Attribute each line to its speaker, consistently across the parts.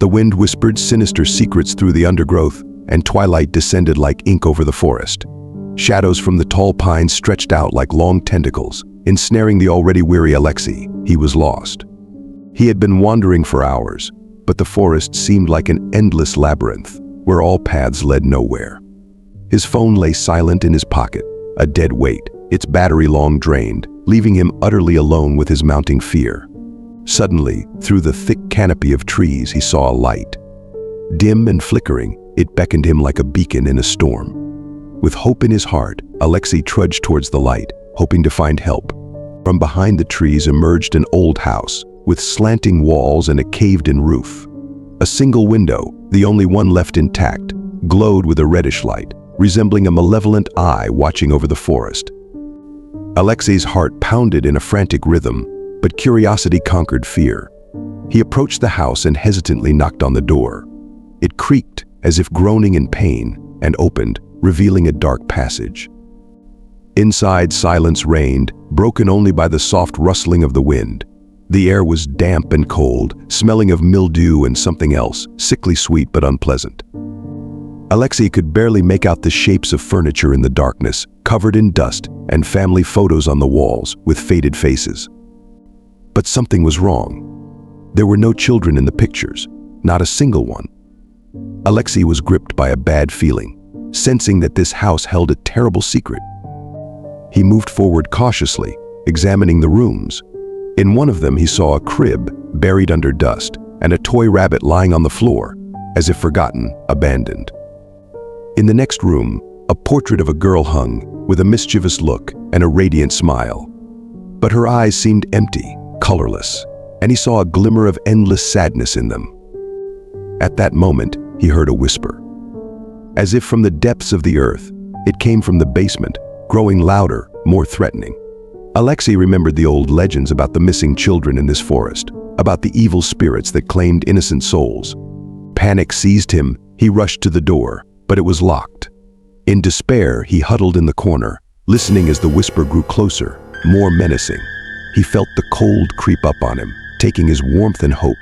Speaker 1: The wind whispered sinister secrets through the undergrowth, and twilight descended like ink over the forest. Shadows from the tall pines stretched out like long tentacles, ensnaring the already weary Alexei. He was lost. He had been wandering for hours, but the forest seemed like an endless labyrinth, where all paths led nowhere. His phone lay silent in his pocket, a dead weight, its battery long drained, leaving him utterly alone with his mounting fear. Suddenly, through the thick canopy of trees, he saw a light. Dim and flickering, it beckoned him like a beacon in a storm. With hope in his heart, Alexei trudged towards the light, hoping to find help. From behind the trees emerged an old house, with slanting walls and a caved-in roof. A single window, the only one left intact, glowed with a reddish light, resembling a malevolent eye watching over the forest. Alexei's heart pounded in a frantic rhythm, but curiosity conquered fear. He approached the house and hesitantly knocked on the door. It creaked, as if groaning in pain, and opened, revealing a dark passage. Inside, silence reigned, broken only by the soft rustling of the wind. The air was damp and cold, smelling of mildew and something else, sickly sweet but unpleasant. Alexei could barely make out the shapes of furniture in the darkness, covered in dust, and family photos on the walls, with faded faces. But something was wrong. There were no children in the pictures, not a single one. Alexei was gripped by a bad feeling, sensing that this house held a terrible secret. He moved forward cautiously, examining the rooms. In one of them he saw a crib buried under dust and a toy rabbit lying on the floor, as if forgotten, abandoned. In the next room, a portrait of a girl hung, with a mischievous look and a radiant smile. But her eyes seemed empty, colorless, and he saw a glimmer of endless sadness in them. At that moment, he heard a whisper. As if from the depths of the earth, it came from the basement, growing louder, more threatening. Alexei remembered the old legends about the missing children in this forest, about the evil spirits that claimed innocent souls. Panic seized him. He rushed to the door, but it was locked. In despair, he huddled in the corner, listening as the whisper grew closer, more menacing. He felt the cold creep up on him, taking his warmth and hope.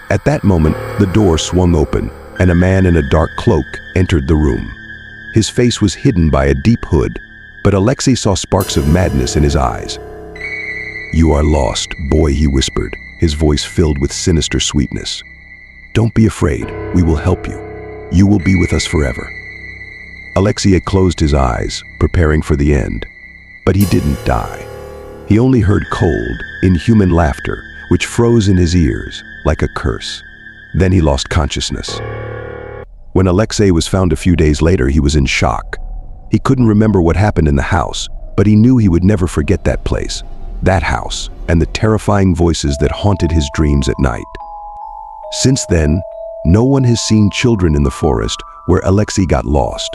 Speaker 1: At that moment, the door swung open, and a man in a dark cloak entered the room. His face was hidden by a deep hood, but Alexei saw sparks of madness in his eyes. "You are lost, boy," he whispered, his voice filled with sinister sweetness. "Don't be afraid, we will help you. You will be with us forever." Alexei had closed his eyes, preparing for the end. But he didn't die. He only heard cold, inhuman laughter, which froze in his ears like a curse. Then he lost consciousness. When Alexei was found a few days later, he was in shock. He couldn't remember what happened in the house, but he knew he would never forget that place, that house, and the terrifying voices that haunted his dreams at night. Since then, no one has seen children in the forest where Alexei got lost.